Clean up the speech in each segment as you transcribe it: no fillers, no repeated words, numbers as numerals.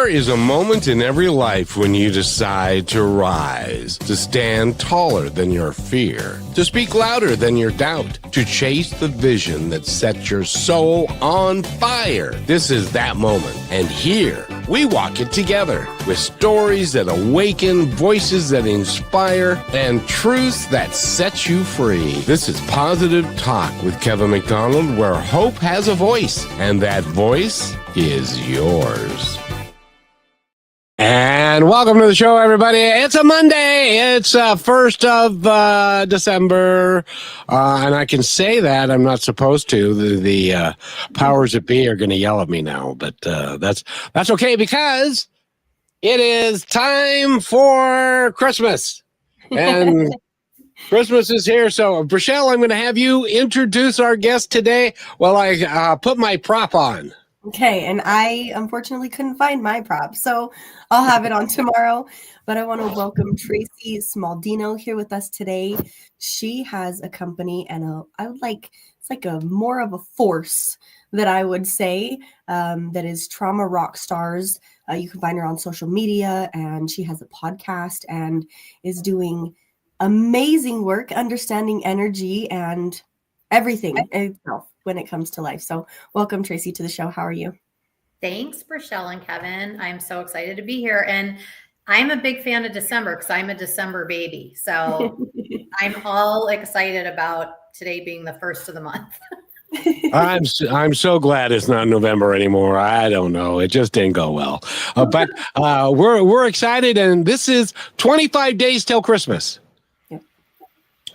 There is a moment in every life when you decide to rise, to stand taller than your fear, to speak louder than your doubt, to chase the vision that sets your soul on fire. This is that moment. And here, we walk it together with stories that awaken, voices that inspire, and truths that set you free. This is Positive Talk with Kevin McDonald, where hope has a voice, and that voice is yours. And welcome to the show, everybody. It's a Monday. It's 1st of December. And I can say that. I'm not supposed to. The powers that be are going to yell at me now. But that's okay, because it is time for Christmas. And Christmas is here. So, Rochelle, I'm going to have you introduce our guest today while I put my prop on. Okay, and I unfortunately couldn't find my prop, so I'll have it on tomorrow. But I want to welcome Tracy Smaldino here with us today. She has a company, and it's like a more of a force that I would say, that is Trauma Rock Stars. You can find her on social media, and she has a podcast and is doing amazing work understanding energy and everything itself when it comes to life. So welcome, Tracy, to the show. How are you? Thanks, Rochelle and Kevin. I'm so excited to be here. And I'm a big fan of December because I'm a December baby. So I'm all excited about today being the first of the month. I'm so glad it's not November anymore. I don't know. It just didn't go well. But we're excited, and this is 25 days till Christmas.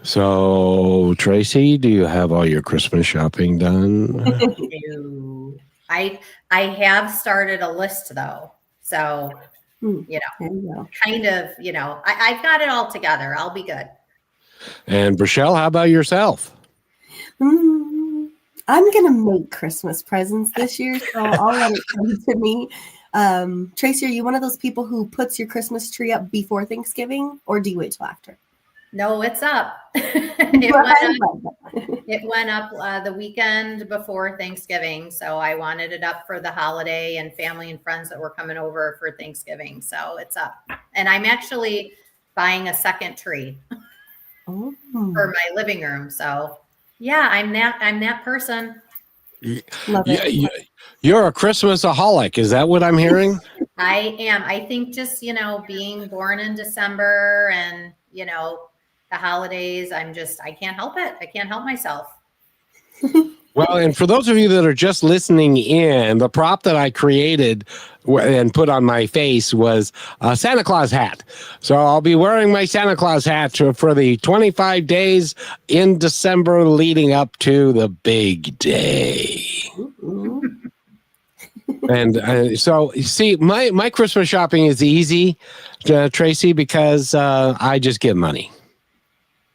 So, Tracy, do you have all your Christmas shopping done? I have started a list, though. So, kind of, I've got it all together. I'll be good. And Rochelle, how about yourself? I'm going to make Christmas presents this year, so I'll let it come to me. Tracy, are you one of those people who puts your Christmas tree up before Thanksgiving, or do you wait till after? No, it's up. It went up the weekend before Thanksgiving. So I wanted it up for the holiday and family and friends that were coming over for Thanksgiving. So it's up. And I'm actually buying a second tree for my living room. So yeah, I'm that person. Love it. You're a Christmasaholic. Is that what I'm hearing? I am. I think just, being born in December and, the holidays, I can't help it. I can't help myself. Well, and for those of you that are just listening in, the prop that I created and put on my face was a Santa Claus hat. So I'll be wearing my Santa Claus hat for the 25 days in December leading up to the big day. And so, you see, my Christmas shopping is easy, Tracy, because I just give money.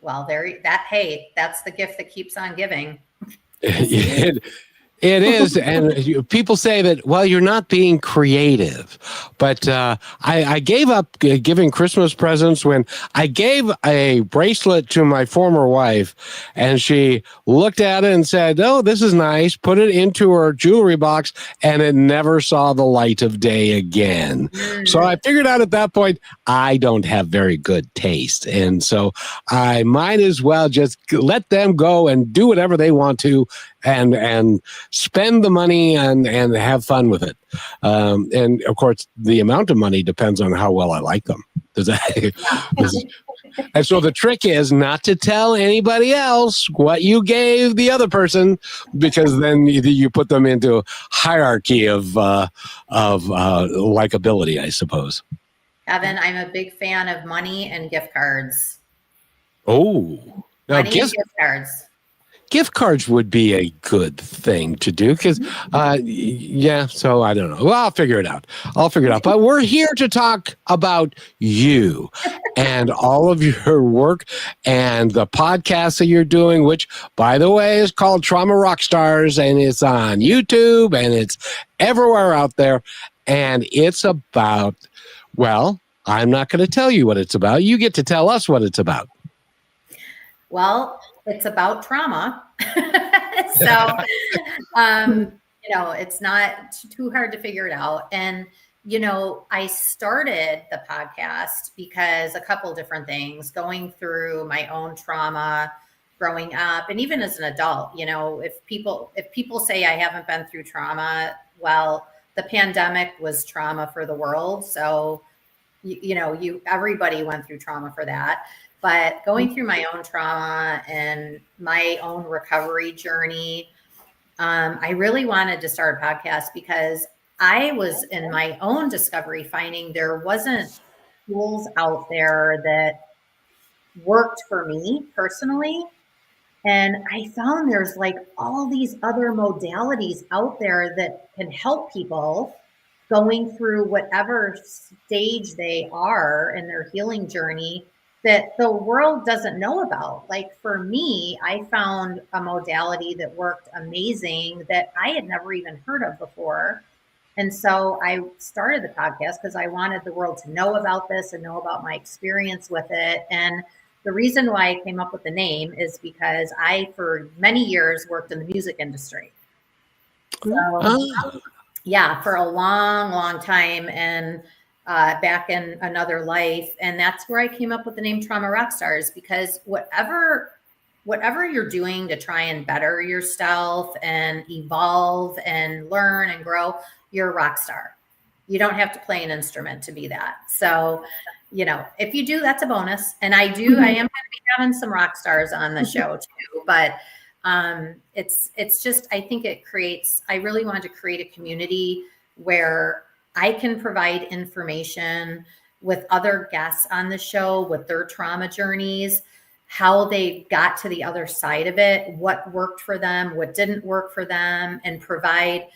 Well, that's the gift that keeps on giving. It is. And people say that, well, you're not being creative. But I gave up giving Christmas presents when I gave a bracelet to my former wife, and she looked at it and said, oh, this is nice, put it into her jewelry box, and it never saw the light of day again. So I figured out at that point, I don't have very good taste. And so I might as well just let them go and do whatever they want to and spend the money and have fun with it. And of course, the amount of money depends on how well I like them. And so the trick is not to tell anybody else what you gave the other person, because then you put them into a hierarchy of likability, I suppose. Evan, I'm a big fan of money and gift cards. Oh, now gift cards. Gift cards would be a good thing to do because, so I don't know. Well, I'll figure it out. But we're here to talk about you and all of your work and the podcast that you're doing, which, by the way, is called Trauma Rock Stars, and it's on YouTube and it's everywhere out there. And it's about, well, I'm not going to tell you what it's about. You get to tell us what it's about. Well, it's about trauma. So, it's not too hard to figure it out. And, I started the podcast because a couple different things, going through my own trauma growing up, and even as an adult, if people say I haven't been through trauma, well, the pandemic was trauma for the world. So, everybody went through trauma for that. But going through my own trauma and my own recovery journey, I really wanted to start a podcast because I was in my own discovery finding there wasn't tools out there that worked for me personally. And I found there's like all these other modalities out there that can help people going through whatever stage they are in their healing journey that the world doesn't know about. Like for me, I found a modality that worked amazing that I had never even heard of before. And so I started the podcast because I wanted the world to know about this and know about my experience with it. And the reason why I came up with the name is because I, for many years, worked in the music industry. So, yeah, for a long, long time, and back in another life. And that's where I came up with the name Trauma Rockstars, because whatever you're doing to try and better yourself and evolve and learn and grow, you're a rock star. You don't have to play an instrument to be that. So, if you do, that's a bonus. And I am going to be having some rock stars on the show too, but it's just, I think I really wanted to create a community where I can provide information with other guests on the show with their trauma journeys, how they got to the other side of it, what worked for them, what didn't work for them, and provide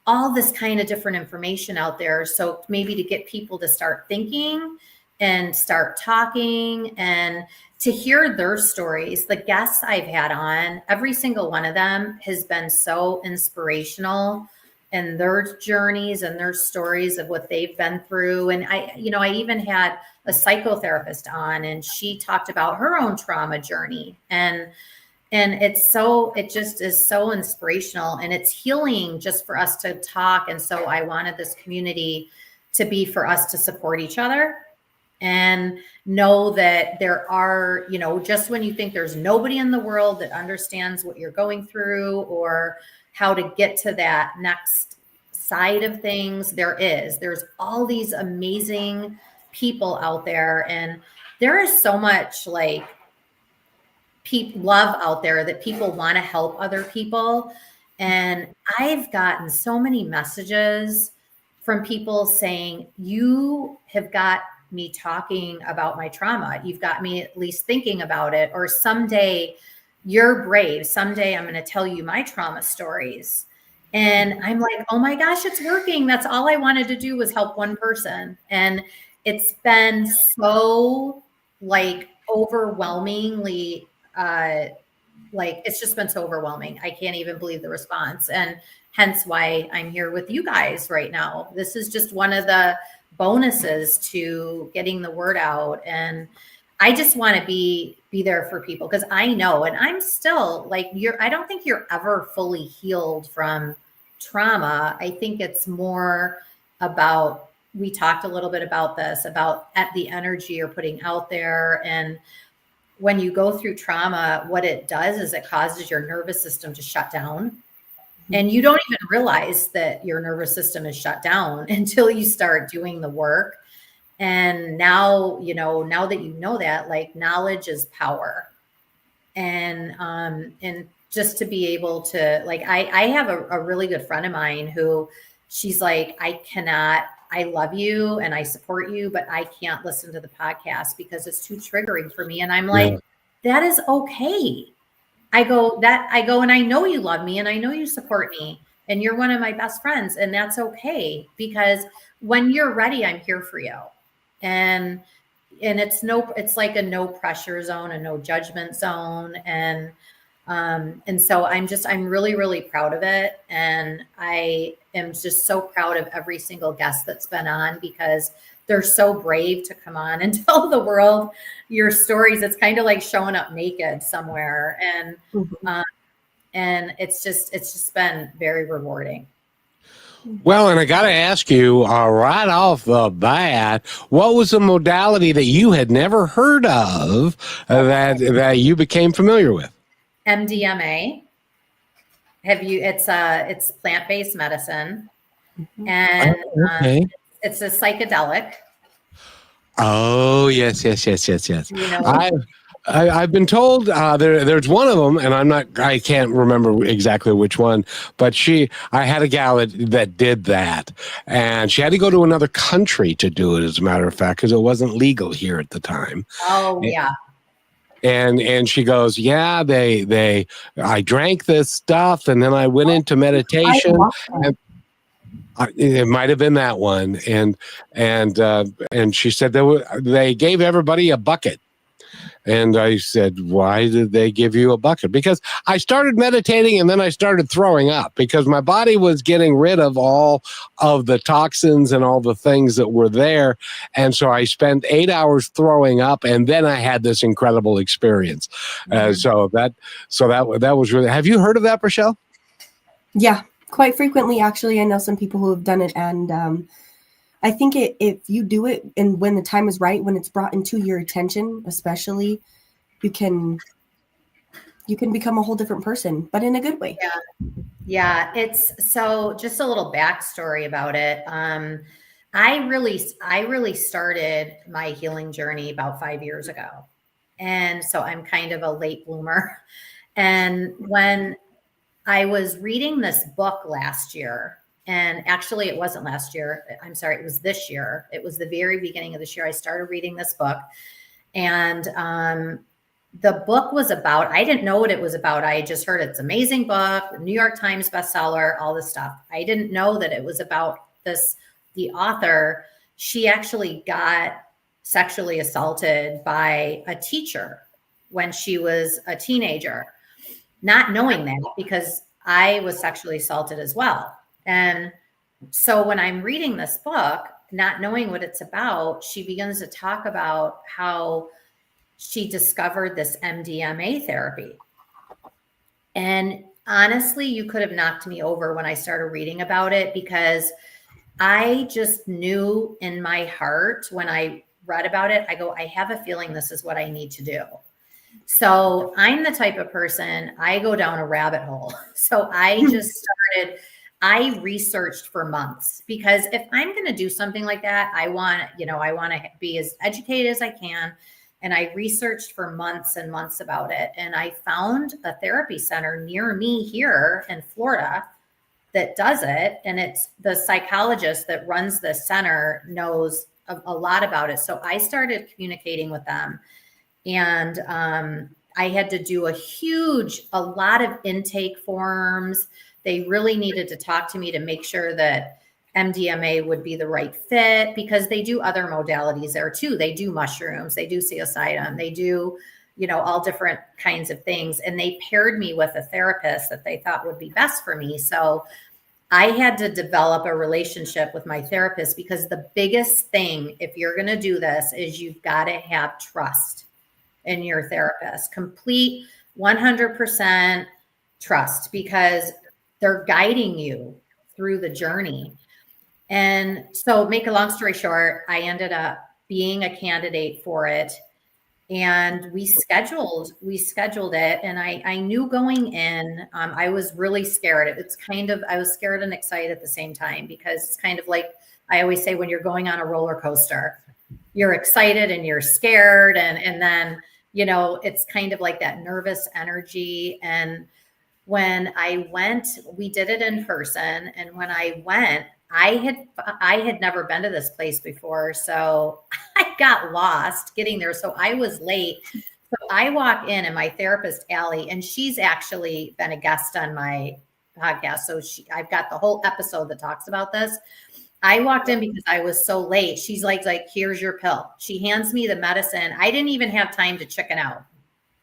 all this kind of different information out there. So maybe to get people to start thinking and start talking and to hear their stories. The guests I've had on, every single one of them has been so inspirational in their journeys and their stories of what they've been through. And I even had a psychotherapist on, and she talked about her own trauma journey. And it just is so inspirational, and it's healing just for us to talk. And so I wanted this community to be for us to support each other and know that there are, just when you think there's nobody in the world that understands what you're going through or how to get to that next side of things, there's all these amazing people out there. And there is so much like love out there that people want to help other people. And I've gotten so many messages from people saying, you have got me talking about my trauma. You've got me at least thinking about it. Or someday you're brave. Someday I'm going to tell you my trauma stories. And I'm like, oh my gosh, it's working. That's all I wanted to do was help one person. And it's been so like overwhelmingly it's just been so overwhelming. I can't even believe the response. And hence why I'm here with you guys right now. This is just one of the bonuses to getting the word out. And I just want to be there for people, because I know, and I'm still like, I don't think you're ever fully healed from trauma. I think it's more about, we talked a little bit about this, about the energy you're putting out there. And when you go through trauma, what it does is it causes your nervous system to shut down. And you don't even realize that your nervous system is shut down until you start doing the work. And now, now that you know that, like, knowledge is power. And just to be able to, like, I have a really good friend of mine who, she's like, I love you and I support you, but I can't listen to the podcast because it's too triggering for me. And I'm like, that is okay. I go, and I know you love me and I know you support me and you're one of my best friends, and that's okay, because when you're ready, I'm here for you. And it's like a no pressure zone, a no judgment zone. And so I'm really, really proud of it. And I am just so proud of every single guest that's been on, because they're so brave to come on and tell the world your stories. It's kind of like showing up naked somewhere. And, and it's just been very rewarding. Well, and I got to ask you right off the bat, what was the modality that you had never heard of that you became familiar with? MDMA. It's plant-based medicine, Mhm. and Okay. it's a psychedelic. Oh, yes, yes, yes, yes, yes. You know, I've been told there's one of them, and I can't remember exactly which one, but I had a gal that did that, and she had to go to another country to do it, as a matter of fact, because it wasn't legal here at the time. oh yeah. And she goes, yeah, I drank this stuff, and then I went into I meditation. love that. It might have been that one, and she said they gave everybody a bucket, and I said, why did they give you a bucket? Because I started meditating, and then I started throwing up because my body was getting rid of all of the toxins and all the things that were there, and so I spent 8 hours throwing up, and then I had this incredible experience. Mhm. That was really. Have you heard of that, Rochelle? Yeah, quite frequently, actually. I know some people who have done it, and I think if you do it and when the time is right, when it's brought into your attention, especially, you can become a whole different person, but in a good way. Yeah, it's so just a little backstory about it. I really started my healing journey about 5 years ago. And so I'm kind of a late bloomer. And when I was reading this book last year, and actually it wasn't last year, I'm sorry, it was this year. It was the very beginning of this year. I started reading this book, and the book was about, I didn't know what it was about. I had just heard it's an amazing book, New York Times bestseller, all this stuff. I didn't know that it was about the author. She actually got sexually assaulted by a teacher when she was a teenager, not knowing that because I was sexually assaulted as well. And so when I'm reading this book, not knowing what it's about, she begins to talk about how she discovered this MDMA therapy. And honestly, you could have knocked me over when I started reading about it because I just knew in my heart when I read about it, I go, I have a feeling this is what I need to do. So I'm the type of person, I go down a rabbit hole. So I researched for months because if I'm going to do something like that, I want to be as educated as I can. And I researched for months and months about it. And I found a therapy center near me here in Florida that does it. And it's the psychologist that runs the center knows a lot about it. So I started communicating with them, and I had to do a lot of intake forms. They really needed to talk to me to make sure that MDMA would be the right fit because they do other modalities there too. They do mushrooms, they do psilocybin, they do, all different kinds of things. And they paired me with a therapist that they thought would be best for me. So I had to develop a relationship with my therapist because the biggest thing, if you're going to do this, is you've got to have trust in your therapist, complete 100% trust, because they're guiding you through the journey. And so, make a long story short, I ended up being a candidate for it, and we scheduled it. And I knew going in, I was really scared. I was scared and excited at the same time, because it's kind of like I always say, when you're going on a roller coaster, you're excited and you're scared. And then, it's kind of like that nervous energy. And when I went, we did it in person. And when I went, I had never been to this place before. So I got lost getting there. So I was late. So I walk in, and my therapist, Allie, and she's actually been a guest on my podcast. So I've got the whole episode that talks about this. I walked in because I was so late. She's like, here's your pill. She hands me the medicine. I didn't even have time to chicken out.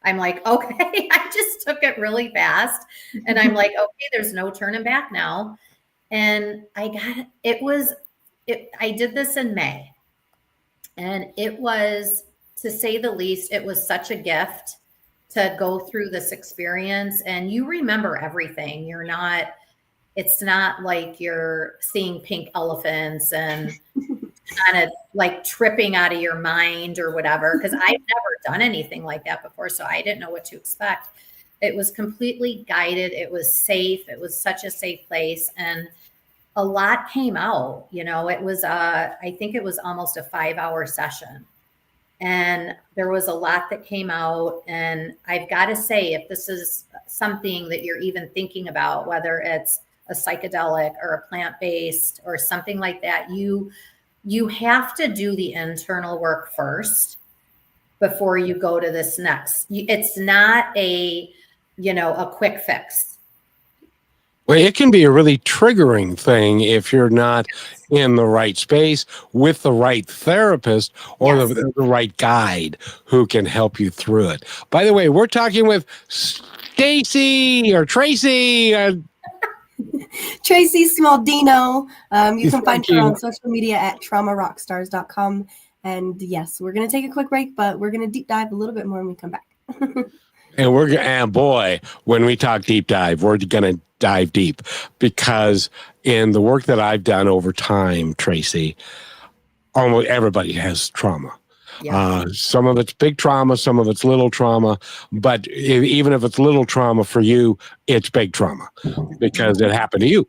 I'm like, okay, I just took it really fast. And I'm like, okay, there's no turning back now. And I did this in May. And it was, to say the least, it was such a gift to go through this experience. And you remember everything. It's not like you're seeing pink elephants and kind of like tripping out of your mind or whatever, because I've never done anything like that before. So I didn't know what to expect. It was completely guided. It was safe. It was such a safe place. And a lot came out, it was, I think it was almost a 5-hour session. And there was a lot that came out. And I've got to say, if this is something that you're even thinking about, whether it's a psychedelic or a plant-based or something like that, you have to do the internal work first before you go to this next. It's not a quick fix. Well, it can be a really triggering thing if you're not in the right space with the right therapist or Yes. the right guide who can help you through it. By the way, we're talking with Stacy or Tracy. Tracy Smaldino. You can find her on social media at traumarockstars.com. And yes, we're going to take a quick break, but we're going to deep dive a little bit more when we come back. And boy, when we talk deep dive, we're going to dive deep, because in the work that I've done over time, Tracy, almost everybody has trauma. Yeah. Some of it's big trauma, some of it's little trauma, but even if it's little trauma for you, it's big trauma because it happened to you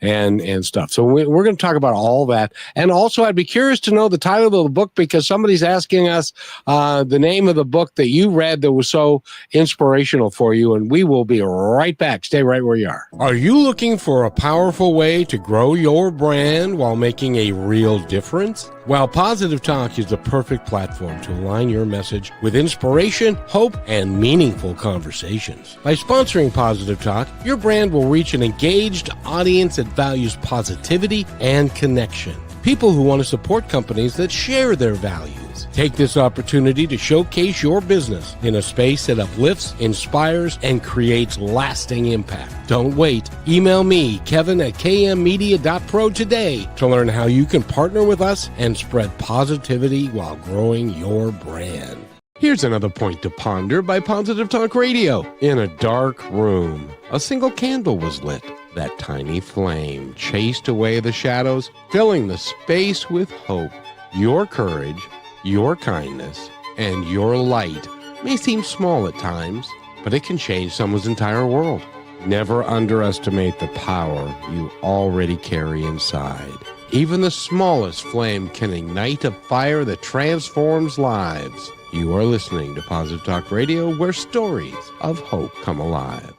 and stuff. So we're going to talk about all that. And also, I'd be curious to know the title of the book, because somebody's asking us the name of the book that you read that was so inspirational for you. And we will be right back. Stay right where you are. Are you looking for a powerful way to grow your brand while making a real difference? Well, Positive Talk is the perfect platform to align your message with inspiration, hope, and meaningful conversations. By sponsoring Positive Talk, your brand will reach an engaged audience that values positivity and connection. People who want to support companies that share their values. Take this opportunity to showcase your business in a space that uplifts, inspires, and creates lasting impact. Don't wait. Email me, Kevin at kmmedia.pro today to learn how you can partner with us and spread positivity while growing your brand. Here's another point to ponder by Positive Talk Radio. In a dark room, a single candle was lit. That tiny flame chased away the shadows, filling the space with hope. Your courage, your kindness, and your light may seem small at times, but it can change someone's entire world. Never underestimate the power you already carry inside. Even the smallest flame can ignite a fire that transforms lives. You are listening to Positive Talk Radio, where stories of hope come alive.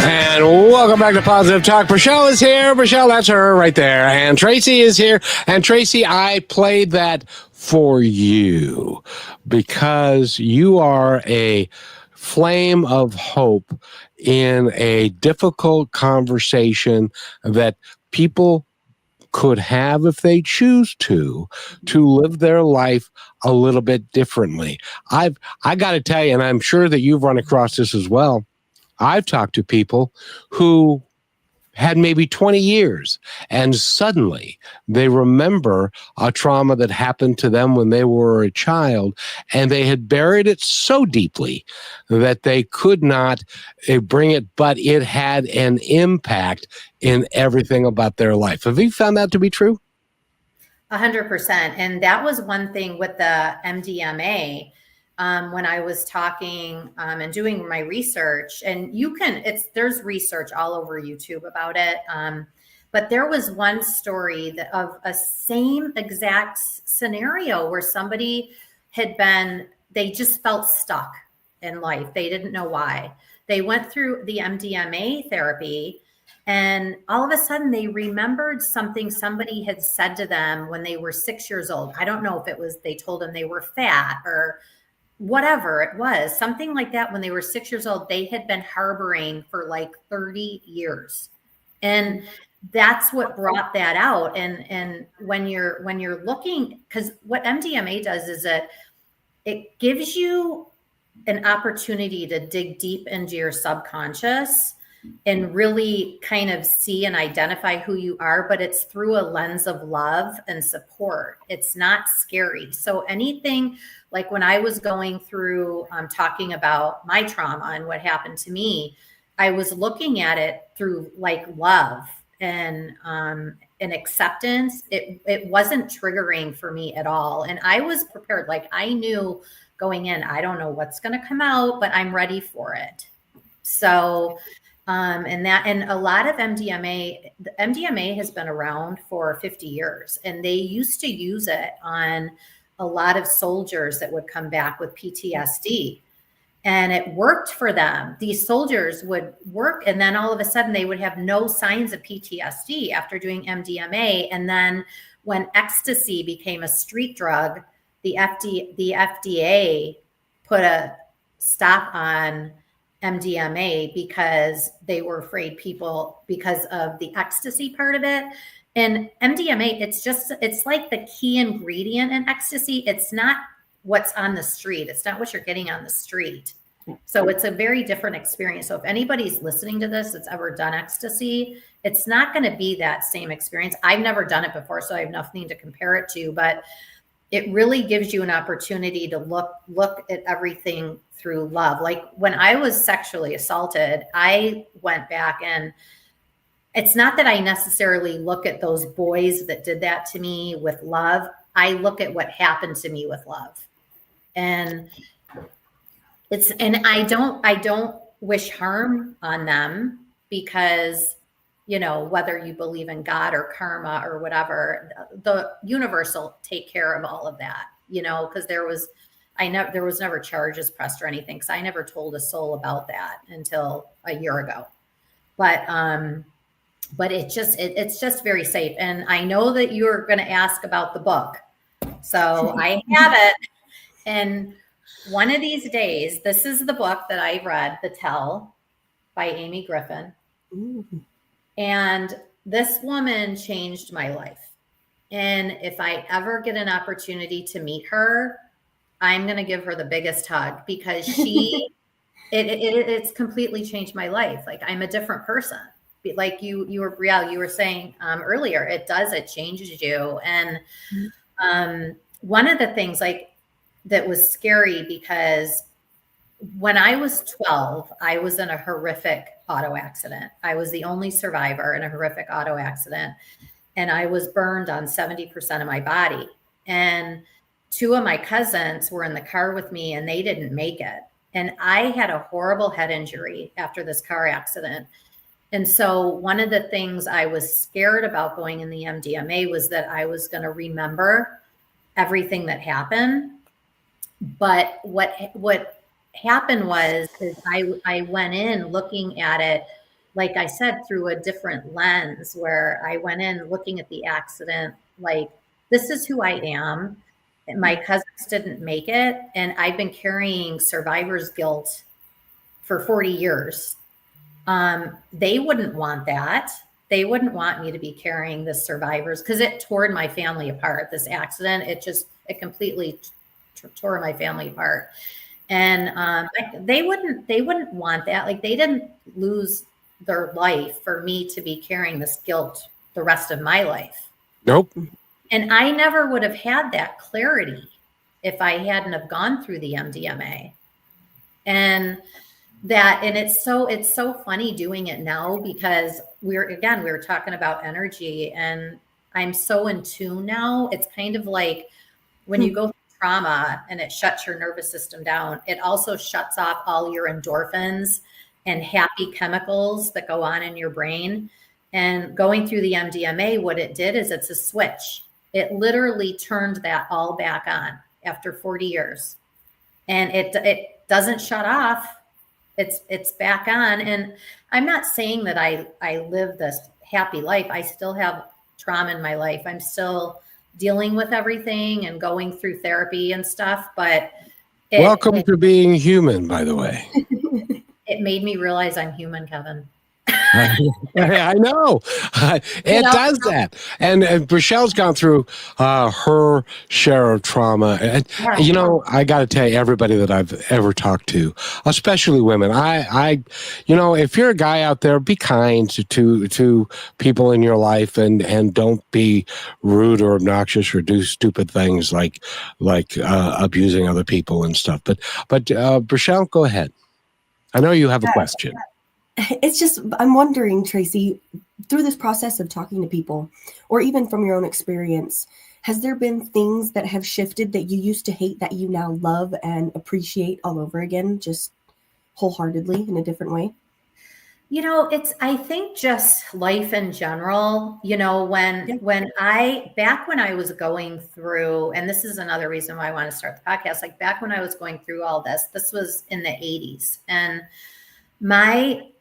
And welcome back to Positive Talk. Michelle is here. Michelle, that's her right there. And Tracy is here. And Tracy, I played that for you because you are a flame of hope in a difficult conversation that people could have, if they choose to live their life a little bit differently. I got to tell you, and I'm sure that you've run across this as well, I've talked to people who had maybe 20 years and suddenly they remember a trauma that happened to them when they were a child, and they had buried it so deeply that they could not bring it, but it had an impact in everything about their life. Have you found that to be true? 100%. And that was one thing with the MDMA. When I was talking and doing my research, and there's research all over YouTube about it. But there was one story of a same exact scenario where somebody they just felt stuck in life. They didn't know why. They went through the MDMA therapy, and all of a sudden they remembered something somebody had said to them when they were 6 years old. I don't know if it was, they told them they were fat or whatever it was, something like that. When they were 6 years old, they had been harboring for like 30 years. And that's what brought that out. And when you're looking, because what MDMA does is it gives you an opportunity to dig deep into your subconscious and really kind of see and identify who you are, but it's through a lens of love and support. It's not scary. So anything like when I was going through talking about my trauma and what happened to me, I was looking at it through like love and acceptance. It wasn't triggering for me at all. And I was prepared. Like I knew going in, I don't know what's going to come out, but I'm ready for it. So and a lot of MDMA has been around for 50 years, and they used to use it on a lot of soldiers that would come back with PTSD, and it worked for them. These soldiers would work, and then all of a sudden they would have no signs of PTSD after doing MDMA. And then when ecstasy became a street drug, the FDA put a stop on MDMA because they were afraid because of the ecstasy part of it. And MDMA, it's like the key ingredient in ecstasy. It's not what's on the street. It's not what you're getting on the street. So it's a very different experience. So if anybody's listening to this that's ever done ecstasy, it's not going to be that same experience. I've never done it before, so I have nothing to compare it to, but it really gives you an opportunity to look at everything through love. Like when I was sexually assaulted, I went back, and it's not that I necessarily look at those boys that did that to me with love. I look at what happened to me with love. And I don't wish harm on them because, you know, whether you believe in God or karma or whatever, the universe will take care of all of that, you know, because there was never charges pressed or anything, because I never told a soul about that until a year ago. But it's just very safe. And I know that you're going to ask about the book, so I have it. And one of these days, this is the book that I read, The Tell by Amy Griffin. Ooh. And this woman changed my life. And if I ever get an opportunity to meet her, I'm going to give her the biggest hug, because it's completely changed my life. Like I'm a different person. Like you were, Brielle, you were saying earlier, it changes you. And one of the things like that was scary, because when I was 12, I was in a horrific auto accident. I was the only survivor in a horrific auto accident, and I was burned on 70% of my body. And two of my cousins were in the car with me, and they didn't make it. And I had a horrible head injury after this car accident. And so one of the things I was scared about going in the MDMA was that I was going to remember everything that happened. But what happened was I went in looking at it, like I said, through a different lens, where I went in looking at the accident, like, this is who I am. My cousins didn't make it, and I've been carrying survivor's guilt for 40 years. They wouldn't want that. They wouldn't want me to be carrying this survivors, because it tore my family apart. This accident, it completely tore my family apart. And they wouldn't want that. Like, they didn't lose their life for me to be carrying this guilt the rest of my life. Nope. And I never would have had that clarity if I hadn't have gone through the MDMA. And it's so funny doing it now, because we were talking about energy, and I'm so in tune now. It's kind of like when you go through trauma and it shuts your nervous system down, it also shuts off all your endorphins and happy chemicals that go on in your brain. And going through the MDMA, what it did is it's a switch. It literally turned that all back on after 40 years. And it doesn't shut off. It's back on. And I'm not saying that I live this happy life. I still have trauma in my life. I'm still dealing with everything and going through therapy and stuff. But welcome to being human, by the way. It made me realize I'm human, Kevin. I know. It does that. And Rochelle's gone through her share of trauma. And, I got to tell you, everybody that I've ever talked to, especially women, if you're a guy out there, be kind to people in your life and don't be rude or obnoxious or do stupid things like abusing other people and stuff. But Rochelle, go ahead. I know you have a question. It's just, I'm wondering, Tracy, through this process of talking to people, or even from your own experience, has there been things that have shifted that you used to hate that you now love and appreciate all over again, just wholeheartedly in a different way? I think just life in general, when I was going through, and this is another reason why I want to start the podcast, like back when I was going through all this was in the 80s. And nobody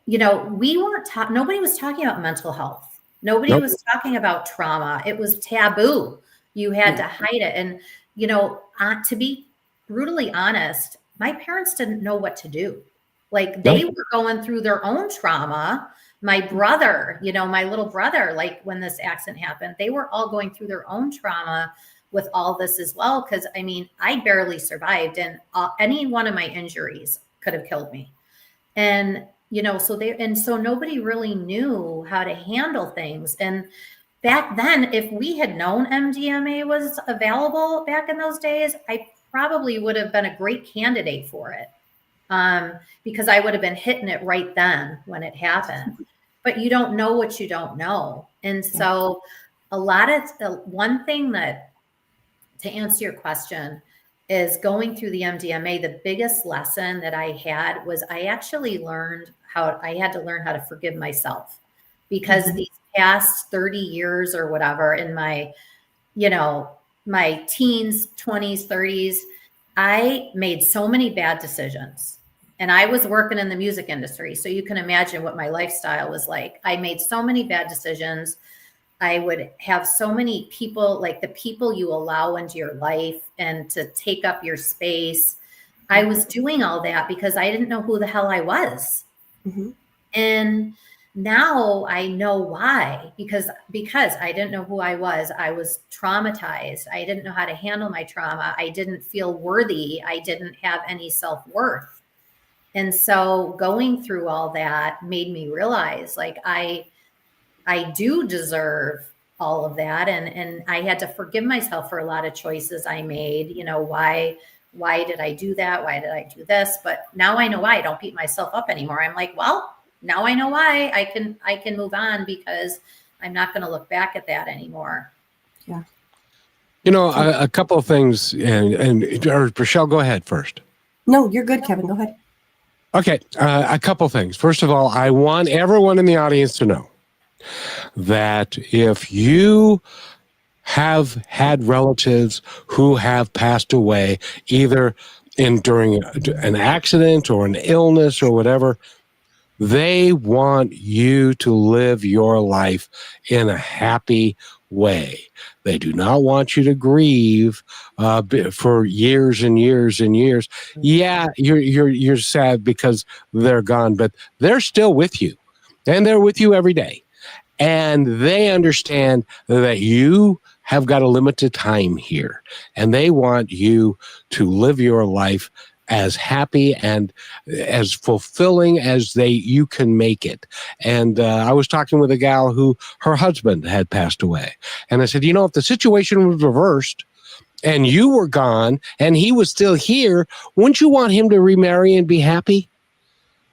was talking about mental health. Nobody was talking about trauma. It was taboo. You had to hide it. And, to be brutally honest, my parents didn't know what to do. Like they were going through their own trauma. My brother, my little brother, like when this accident happened, they were all going through their own trauma with all this as well. Cause I barely survived, and any one of my injuries could have killed me. And, so nobody really knew how to handle things. And back then, if we had known MDMA was available back in those days, I probably would have been a great candidate for it. Because I would have been hitting it right then when it happened. But you don't know what you don't know. And so one thing that, to answer your question, is going through the MDMA, the biggest lesson that I had was I actually I had to learn how to forgive myself, because these past 30 years or whatever in my teens, 20s, 30s, I made so many bad decisions. And I was working in the music industry, so you can imagine what my lifestyle was like. I made so many bad decisions. I would have so many people, like the people you allow into your life and to take up your space. I was doing all that because I didn't know who the hell I was. And now I know why, because I didn't know who I was. I was traumatized. I didn't know how to handle my trauma. I didn't feel worthy. I didn't have any self-worth. And so going through all that made me realize, like, I do deserve all of that. And I had to forgive myself for a lot of choices I made. Why did I do that? Why did I do this? But now I know why. I don't beat myself up anymore. I'm like, well, now I know why. I can move on, because I'm not going to look back at that anymore. Yeah. A couple of things, or Rochelle, go ahead first. No, you're good, Kevin. Go ahead. Okay, a couple things. First of all, I want everyone in the audience to know that if you have had relatives who have passed away, either during an accident or an illness or whatever, they want you to live your life in a happy way. They do not want you to grieve for years and years and years. Yeah, you're sad because they're gone, but they're still with you, and they're with you every day. And they understand that you have got a limited time here, and they want you to live your life as happy and as fulfilling as you can make it. And I was talking with a gal who her husband had passed away. And I said, if the situation was reversed and you were gone and he was still here, wouldn't you want him to remarry and be happy?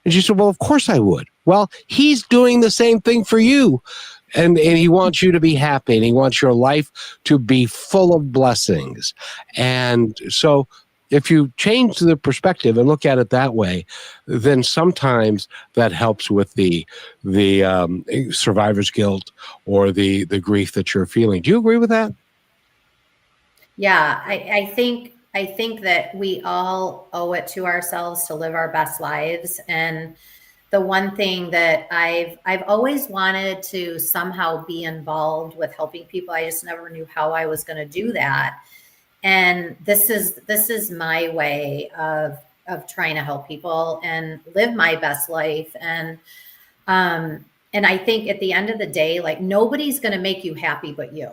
And she said, well, of course I would. Well, he's doing the same thing for you. And he wants you to be happy, and he wants your life to be full of blessings. And so if you change the perspective and look at it that way, then sometimes that helps with the survivor's guilt or the grief that you're feeling. Do you agree with that? Yeah, I think that we all owe it to ourselves to live our best lives. And the one thing that I've always wanted to somehow be involved with helping people. I just never knew how I was going to do that. And this is my way of trying to help people and live my best life. And And I think at the end of the day, like nobody's going to make you happy but you.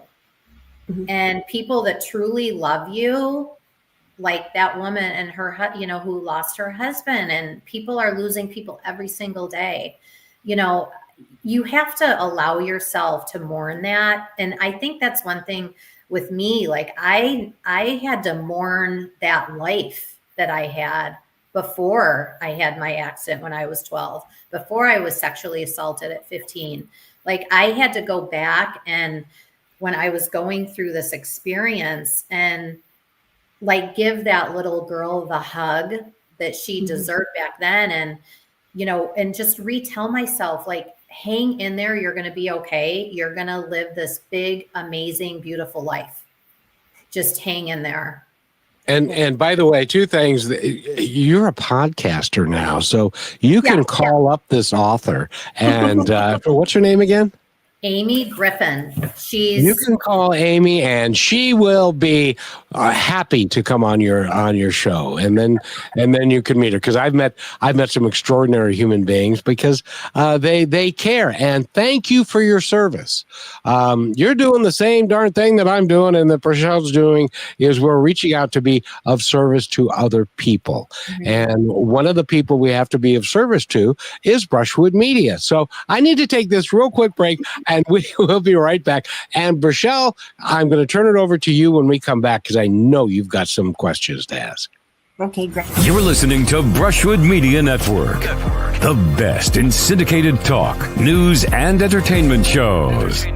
Mhm. And people that truly love you, like that woman and her, who lost her husband, and people are losing people every single day. You have to allow yourself to mourn that. And I think that's one thing with me. Like I had to mourn that life that I had before I had my accident when I was 12, before I was sexually assaulted at 15. Like I had to go back, and when I was going through this experience, and like give that little girl the hug that she deserved back then. And just retell myself, like, hang in there. You're going to be okay. You're going to live this big, amazing, beautiful life. Just hang in there. And by the way, two things. You're a podcaster now, so you can call up this author. And what's her name again? Amy Griffin. You can call Amy, and she will be happy to come on your show, and then you can meet her, because I've met some extraordinary human beings, because they care. And thank you for your service. You're doing the same darn thing that I'm doing, and that Brachelle's doing, is we're reaching out to be of service to other people. Mm-hmm. And one of the people we have to be of service to is Brushwood Media. So I need to take this real quick break, and we will be right back. And Brachelle, I'm going to turn it over to you when we come back, because I know you've got some questions to ask. Okay, great. You're listening to Brushwood Media Network, the best in syndicated talk, news, and entertainment shows.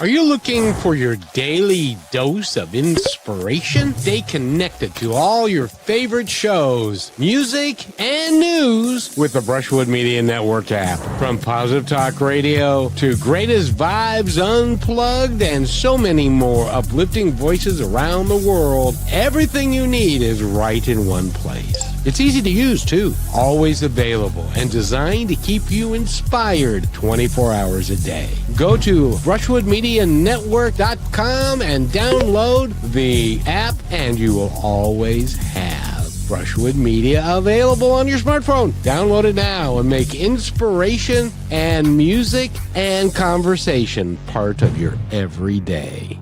Are you looking for your daily dose of inspiration? Stay connected to all your favorite shows, music, and news with the Brushwood Media Network app. From Positive Talk Radio to Greatest Vibes Unplugged and so many more uplifting voices around the world, everything you need is right in one place. It's easy to use, too. Always available and designed to keep you inspired 24 hours a day. Go to brushwoodmedianetwork.com and download the app, and you will always have Brushwood Media available on your smartphone. Download it now and make inspiration and music and conversation part of your everyday.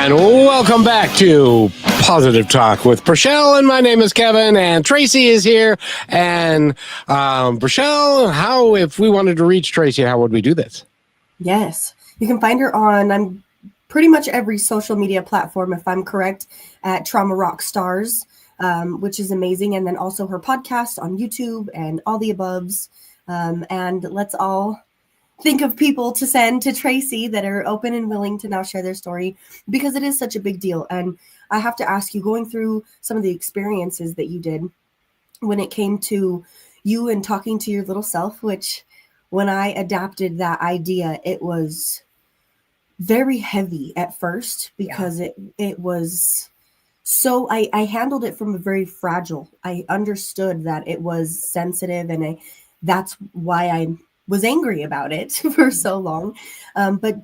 And welcome back to Positive Talk with Brachelle, and my name is Kevin, and Tracy is here. And Brachelle, if we wanted to reach Tracy, how would we do this? Yes, you can find her on pretty much every social media platform, if I'm correct, at Trauma Rock Stars, which is amazing. And then also her podcast on YouTube and all the aboves. And let's all think of people to send to Tracy that are open and willing to now share their story, because it is such a big deal. And I have to ask you, going through some of the experiences that you did when it came to you and talking to your little self, which when I adapted that idea, it was very heavy at first, because it was so, I handled it from a very fragile. I understood that it was sensitive, and that's why I was angry about it for so long. But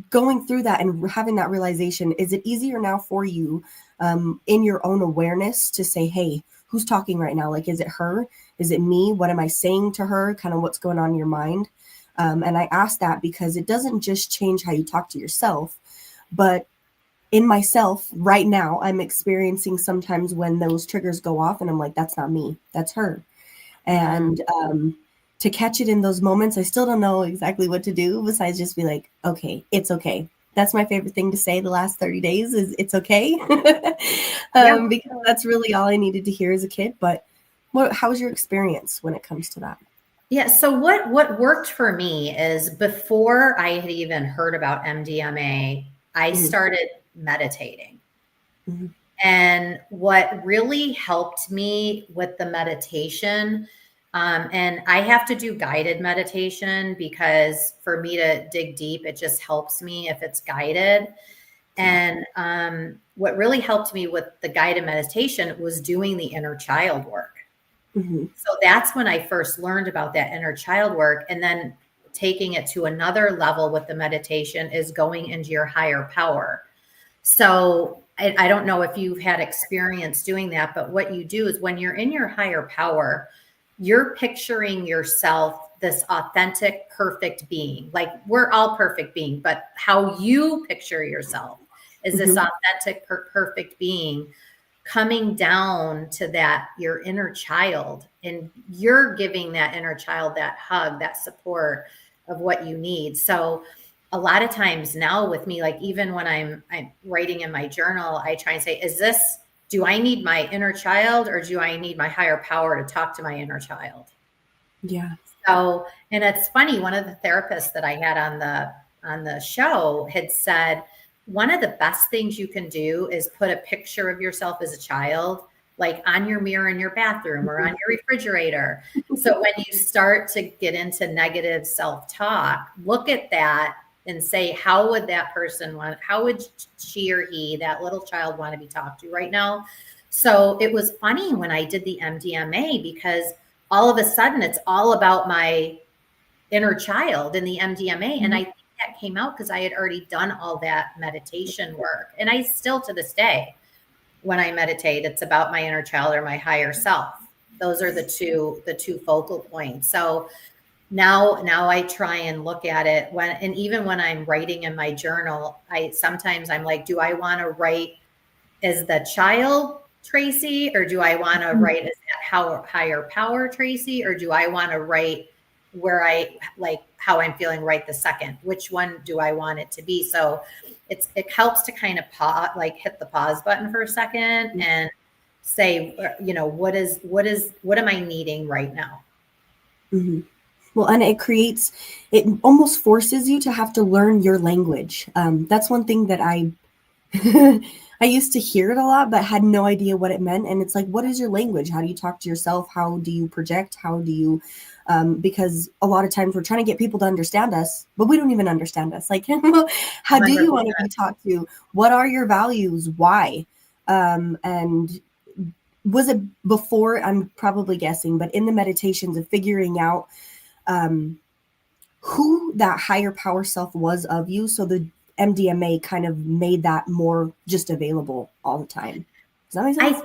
going through that and having that realization, is it easier now for you in your own awareness to say, hey, who's talking right now? Like, is it her? Is it me? What am I saying to her? Kind of what's going on in your mind? And I ask that because it doesn't just change how you talk to yourself, but in myself right now, I'm experiencing sometimes when those triggers go off and I'm like, that's not me, that's her. And to catch it in those moments, I still don't know exactly what to do besides just be like, okay, it's okay. That's my favorite thing to say the last 30 days is it's okay. Because that's really all I needed to hear as a kid. But how was your experience when it comes to that? Yeah. So what worked for me is, before I had even heard about MDMA, I started meditating. Mm-hmm. And what really helped me with the meditation, and I have to do guided meditation, because for me to dig deep, it just helps me if it's guided. And what really helped me with the guided meditation was doing the inner child work. Mm-hmm. So that's when I first learned about that inner child work. And then taking it to another level with the meditation is going into your higher power. So I don't know if you've had experience doing that, but what you do is when you're in your higher power, you're picturing yourself this authentic, perfect being. Like we're all perfect being, but how you picture yourself is this authentic, perfect being coming down to that, your inner child, and you're giving that inner child that hug, that support of what you need. So a lot of times now with me, like even when I'm writing in my journal, I try and say, do I need my inner child or do I need my higher power to talk to my inner child? Yeah. So, and it's funny, one of the therapists that I had on the show had said, one of the best things you can do is put a picture of yourself as a child, like on your mirror in your bathroom or on your refrigerator. So when you start to get into negative self-talk, look at that and say, how would that person how would she or he, that little child, want to be talked to right now? So it was funny when I did the MDMA, because all of a sudden it's all about my inner child in the MDMA. And I think that came out because I had already done all that meditation work. And I still, to this day, when I meditate, it's about my inner child or my higher self. Those are the two focal points. So now I try and look at it and even when I'm writing in my journal, I'm like, do I want to write as the child Tracy, or do I want to write as that higher power Tracy, or do I want to write where I like how I'm feeling right the second? Which one do I want it to be? So it helps to kind of hit the pause button for a second and say, what am I needing right now? Mm-hmm. Well, and it almost forces you to have to learn your language. That's one thing that I used to hear it a lot, but had no idea what it meant. And it's like, what is your language? How do you talk to yourself? How do you project? How do you, because a lot of times we're trying to get people to understand us, but we don't even understand us. Like, how do you want to be talked to? What are your values? Why? And was it before, I'm probably guessing, but in the meditations of figuring out who that higher power self was of you. So the MDMA kind of made that more just available all the time. Does that make sense?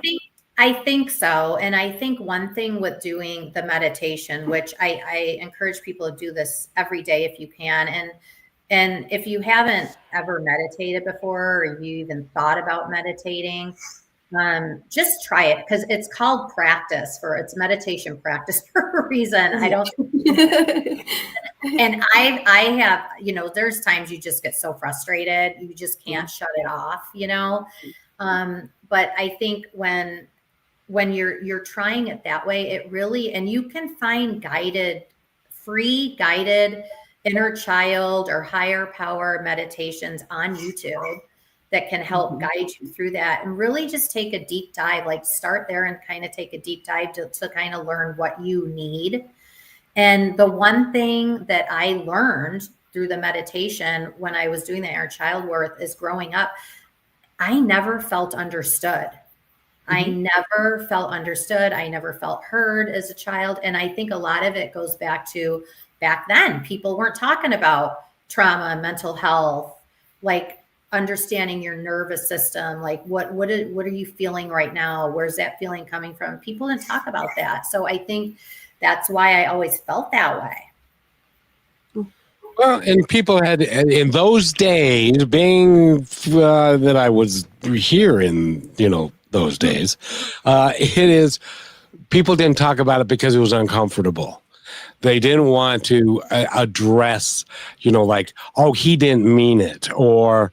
I think so. And I think one thing with doing the meditation, which I encourage people to do this every day if you can. And if you haven't ever meditated before, or you even thought about meditating, just try it, because it's called it's meditation practice for a reason. I don't. And I have, there's times you just get so frustrated, you just can't shut it off, but I think when you're trying it that way, it really, and you can find free guided inner child or higher power meditations on YouTube that can help guide you through that, and really just take a deep dive, like start there and kind of take a deep dive to kind of learn what you need. And the one thing that I learned through the meditation when I was doing the inner child work is, growing up, I never felt understood. I never felt understood. I never felt heard as a child. And I think a lot of it goes back to back then. People weren't talking about trauma, mental health, like understanding your nervous system. Like what are you feeling right now? Where's that feeling coming from? People didn't talk about that. So I think that's why I always felt that way. Well, and people had, in those days, being that I was here in, those days, people didn't talk about it because it was uncomfortable. They didn't want to address, like, oh, he didn't mean it, or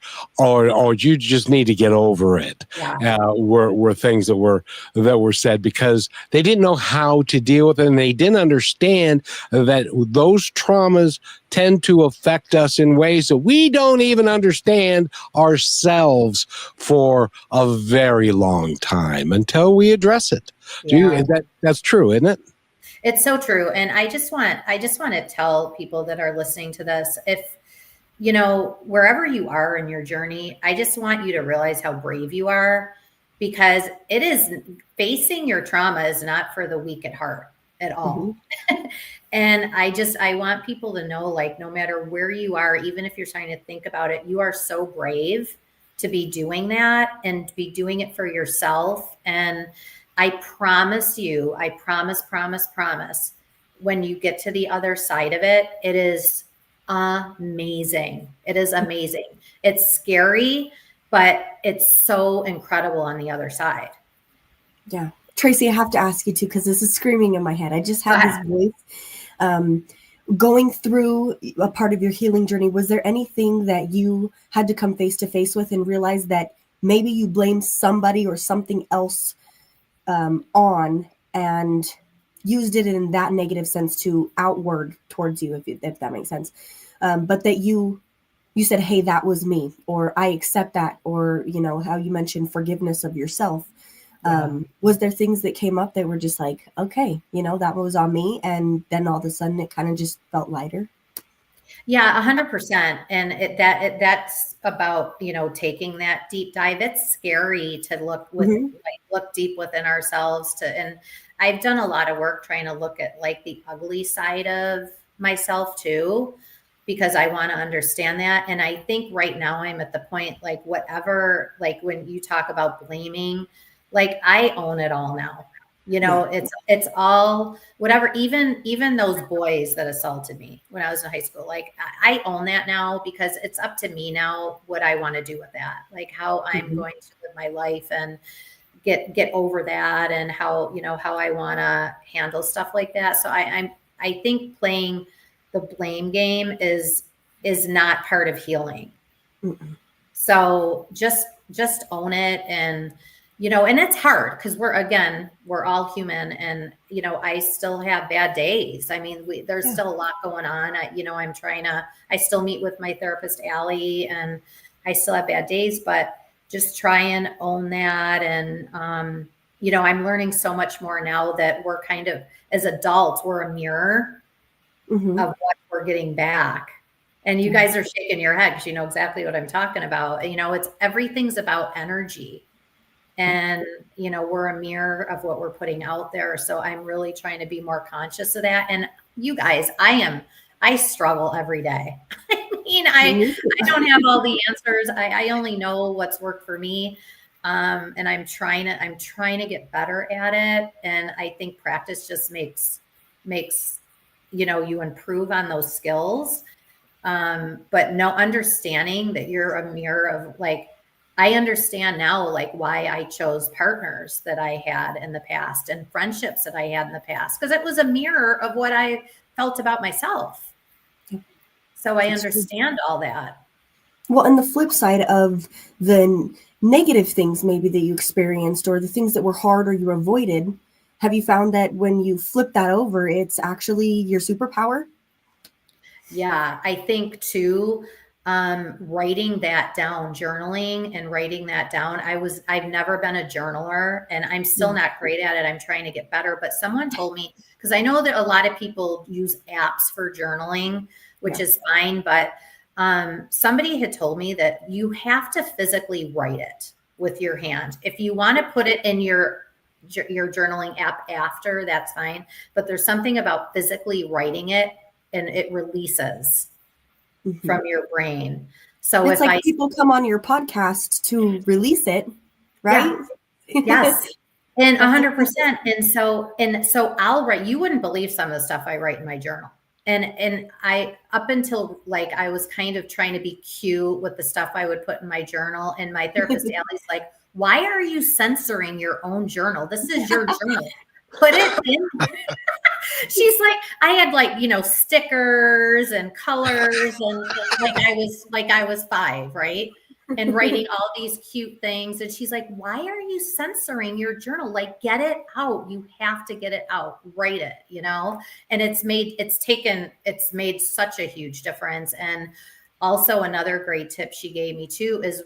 you just need to get over it. Yeah. Were things that were said, because they didn't know how to deal with it, and they didn't understand that those traumas tend to affect us in ways that we don't even understand ourselves for a very long time until we address it. Yeah. That's true, isn't it? It's so true. And I just want to tell people that are listening to this, if, wherever you are in your journey, I just want you to realize how brave you are, because it is, facing your trauma is not for the weak at heart at all. And I want people to know, like, no matter where you are, even if you're starting to think about it, you are so brave to be doing that and to be doing it for yourself. And I promise you, I promise, when you get to the other side of it, it is amazing. It is amazing. It's scary, but it's so incredible on the other side. Yeah. Tracy, I have to ask you too, because this is screaming in my head. I just had this voice. Going through a part of your healing journey, was there anything that you had to come face to face with and realize that maybe you blamed somebody or something else on and used it in that negative sense to outward towards you, if that makes sense, but that you said, hey, that was me, or I accept that, or how you mentioned forgiveness of yourself. Was there things that came up that were just like, okay, that was on me, and then all of a sudden it kind of just felt lighter? Yeah, 100%. And that's about, taking that deep dive. It's scary to look deep within ourselves and I've done a lot of work trying to look at like the ugly side of myself too, because I want to understand that. And I think right now I'm at the point, like whatever, like when you talk about blaming, like I own it all now. It's all whatever, even those boys that assaulted me when I was in high school, like I own that now, because it's up to me now what I want to do with that, like how I'm going to live my life and get over that, and how I want to handle stuff like that. So I think playing the blame game is not part of healing. Mm-mm. So just own it. And and it's hard because we're all human, and I still have bad days. I mean, there's still a lot going on. I still meet with my therapist, Allie, and I still have bad days, but just try and own that. And I'm learning so much more now that we're kind of, as adults, we're a mirror of what we're getting back. And you guys are shaking your head because you know exactly what I'm talking about. Everything's about energy. And, we're a mirror of what we're putting out there. So I'm really trying to be more conscious of that. And you guys, I struggle every day. I don't have all the answers. I only know what's worked for me. And I'm trying to get better at it. And I think practice just makes, you improve on those skills. But no, understanding that you're a mirror of, like, I understand now, like, why I chose partners that I had in the past and friendships that I had in the past, because it was a mirror of what I felt about myself. So I understand all that. Well, and the flip side of the negative things maybe that you experienced, or the things that were hard or you avoided, have you found that when you flip that over, it's actually your superpower? Yeah, I think too, writing that down, journaling and writing that down. I've never been a journaler, and I'm still not great at it. I'm trying to get better, but someone told me, because I know that a lot of people use apps for journaling, which is fine. But somebody had told me that you have to physically write it with your hand. If you want to put it in your journaling app after, that's fine. But there's something about physically writing it, and it releases from your brain. So it's like people come on your podcast to release it, right? Yeah. Yes. And 100%. And so I'll write, you wouldn't believe some of the stuff I write in my journal. And I, up until like, I was kind of trying to be cute with the stuff I would put in my journal. And my therapist, Allie's like, why are you censoring your own journal? This is your journal. Put it in. She's like, I had like, stickers and colors, and like I was 5, right? And writing all these cute things. And she's like, why are you censoring your journal? Like, get it out. You have to get it out. Write it, and it's made such a huge difference. And also another great tip she gave me too is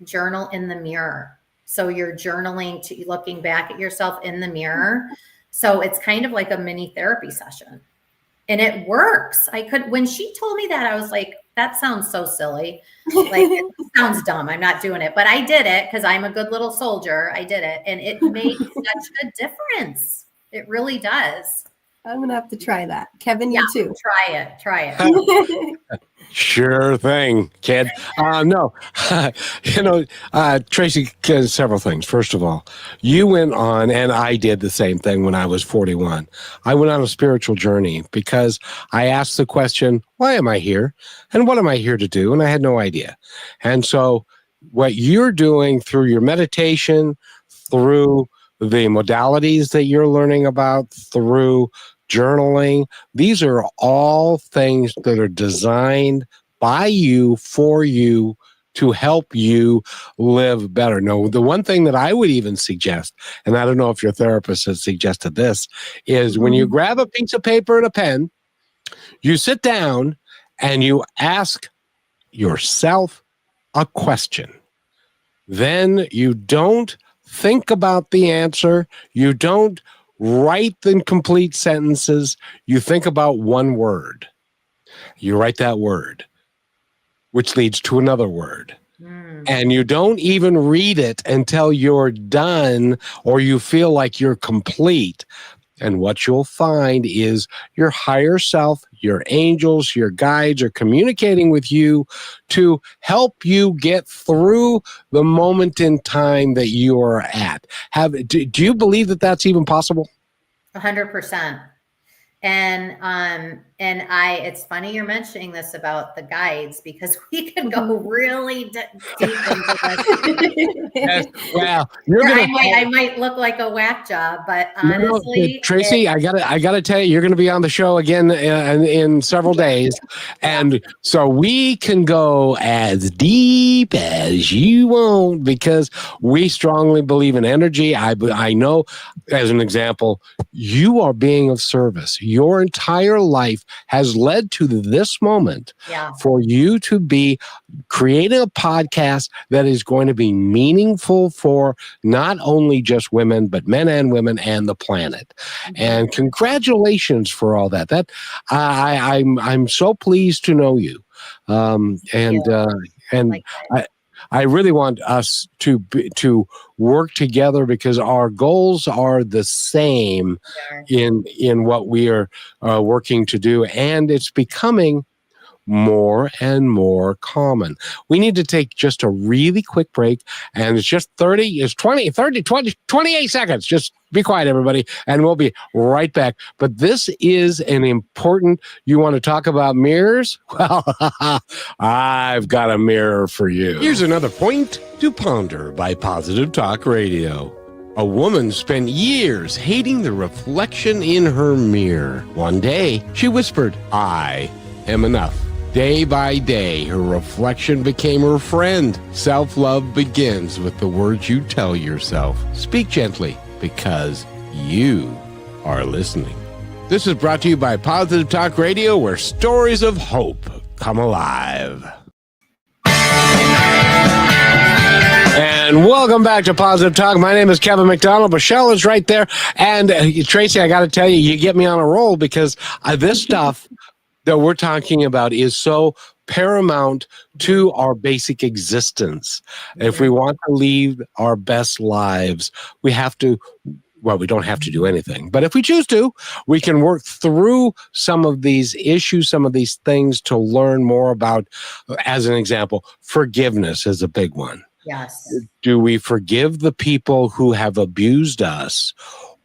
journal in the mirror. So you're journaling to looking back at yourself in the mirror. So it's kind of like a mini therapy session, and it works. When she told me that, I was like, that sounds so silly. Like, it sounds dumb. I'm not doing it, but I did it because I'm a good little soldier. I did it, and it made such a difference. It really does. I'm going to have to try that. Kevin, Yeah, you too. try it. Sure thing, kid. No, Tracy, several things. First of all, you went on, and I did the same thing when I was 41. I went on a spiritual journey because I asked the question, why am I here? And what am I here to do? And I had no idea. And so what you're doing through your meditation, through the modalities that you're learning about, through journaling, these are all things that are designed by you, for you, to help you live better. No, the one thing that I would even suggest, and I don't know if your therapist has suggested this, is when you grab a piece of paper and a pen, you sit down and you ask yourself a question. Then you don't think about the answer. You don't write the complete sentences. You think about one word. You write that word, which leads to another word. And you don't even read it until you're done or you feel like you're complete. And what you'll find is your higher self, your angels, your guides are communicating with you to help you get through the moment in time that you are at. Do you believe that that's even possible? 100%. And it's funny you're mentioning this about the guides because we can go really deep into this. Yes. Well, I might look like a whack job, but honestly, Tracy, I gotta tell you, you're going to be on the show again in several days, and so we can go as deep as you want because we strongly believe in energy. I know, as an example, you are being of service. Your entire life has led to this moment for you to be creating a podcast that is going to be meaningful for not only just women, but men and women and the planet. And congratulations for all that. I'm so pleased to know you. I really want us to work together because our goals are the same in what we are working to do, and it's becoming more and more common. We need to take just a really quick break, and it's just 28 seconds. Just be quiet, everybody, and we'll be right back. But this is an important, you want to talk about mirrors? Well, I've got a mirror for you. Here's another point to ponder by Positive Talk Radio. A woman spent years hating the reflection in her mirror. One day, she whispered, "I am enough." Day by day, her reflection became her friend. Self-love begins with the words you tell yourself. Speak gently because you are listening. This is brought to you by Positive Talk Radio, where stories of hope come alive. And welcome back to Positive Talk. My name is Kevin McDonald. Michelle is right there. And Tracy, I got to tell you, you get me on a roll because this stuff that we're talking about is so paramount to our basic existence. If we want to lead our best lives, we have to, well, we don't have to do anything, but if we choose to, we can work through some of these issues, some of these things to learn more about. As an example, forgiveness is a big one. Yes. Do we forgive the people who have abused us,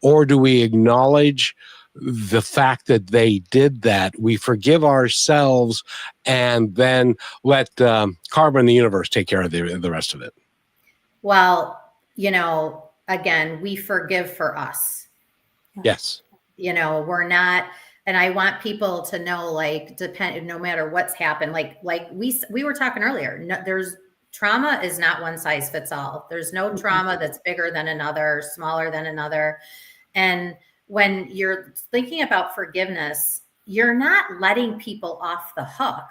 or do we acknowledge the fact that they did that? We forgive ourselves and then let karma and the universe take care of the rest of it. Well, again, we forgive for us. Yes. We're not, and I want people to know, no matter what's happened, like we were talking earlier, trauma is not one size fits all. There's no trauma that's bigger than another, smaller than another. And when you're thinking about forgiveness, you're not letting people off the hook.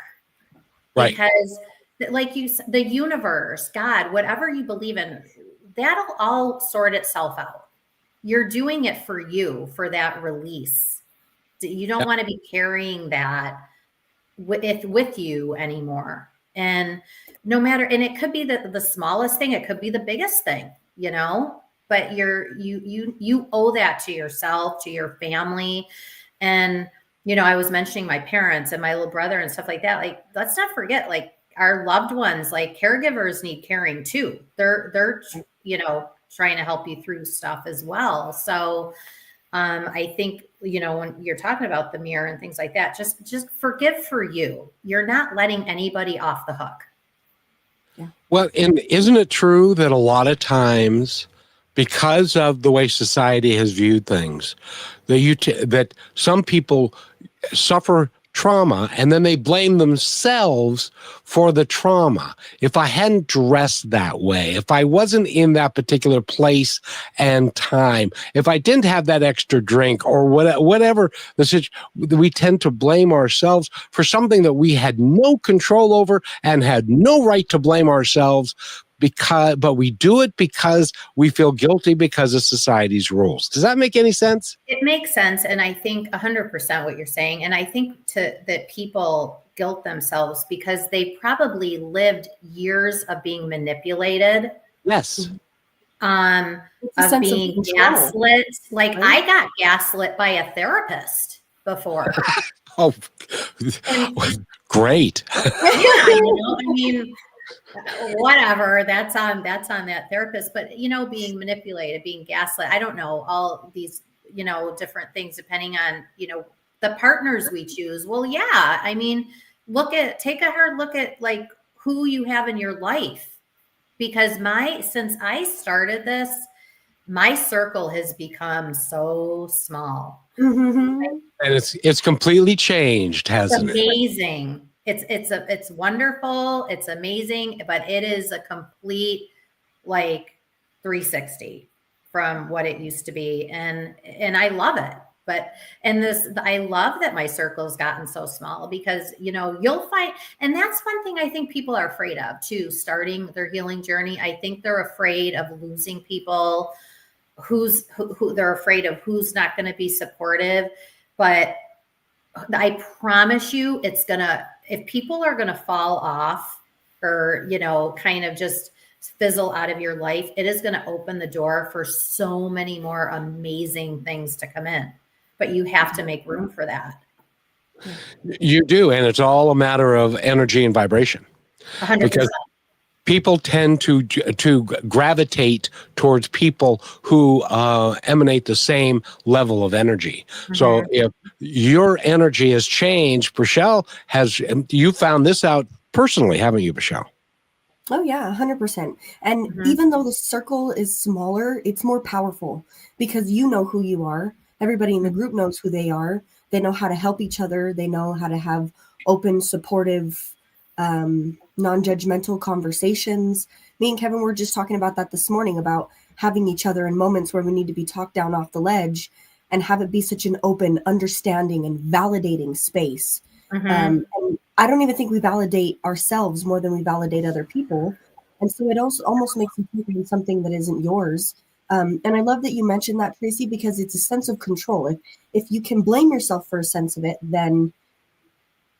Right. Because the universe, God, whatever you believe in, that'll all sort itself out. You're doing it for you, for that release. You don't want to be carrying that with you anymore. And no matter, and it could be the smallest thing, it could be the biggest thing, but you owe that to yourself, to your family. And, I was mentioning my parents and my little brother and stuff like that. Like, let's not forget, like, our loved ones, like caregivers need caring too. They're trying to help you through stuff as well. So I think, when you're talking about the mirror and things like that, just forgive for you. You're not letting anybody off the hook. Yeah. Well, and isn't it true that a lot of times, because of the way society has viewed things, that some people suffer trauma and then they blame themselves for the trauma? If I hadn't dressed that way, if I wasn't in that particular place and time, if I didn't have that extra drink or whatever the situation, we tend to blame ourselves for something that we had no control over and had no right to blame ourselves, but we do it because we feel guilty because of society's rules. Does that make any sense? It makes sense. And I think 100% what you're saying. And I think that people guilt themselves because they probably lived years of being manipulated. Yes. Of being gaslit. Like, right? I got gaslit by a therapist before. Oh, great. Yeah, I mean, whatever, that's on that therapist, but being manipulated, being gaslit, I don't know, all these different things depending on the partners we choose. Well, yeah, I mean, take a hard look at like who you have in your life, because since I started this, my circle has become so small. Mm-hmm. And it's completely changed, hasn't it? Amazing. It's wonderful. It's amazing, but it is a complete like 360 from what it used to be. And I love it. I love that my circle's gotten so small because, you'll find, and that's one thing I think people are afraid of too, starting their healing journey. I think they're afraid of losing people who they're afraid of who's not going to be supportive. But I promise you, if people are going to fall off or, kind of just fizzle out of your life, it is going to open the door for so many more amazing things to come in. But you have to make room for that. You do. And it's all a matter of energy and vibration. 100%. Because people tend to gravitate towards people who emanate the same level of energy. Mm-hmm. So if your energy has changed, Michelle, you found this out personally, haven't you, Michelle? Oh yeah, 100%. And Mm-hmm. even though the circle is smaller, it's more powerful because you know who you are. Everybody in the group knows who they are. They know how to help each other. They know how to have open, supportive, non-judgmental conversations. Me and Kevin were just talking about that this morning, about having each other in moments where we need to be talked down off the ledge and have it be such an open, understanding and validating space. Mm-hmm. And I don't even think we validate ourselves more than we validate other people. And so it also almost makes you think of something that isn't yours. And I love that you mentioned that, Tracy, because it's a sense of control. If you can blame yourself for a sense of it, then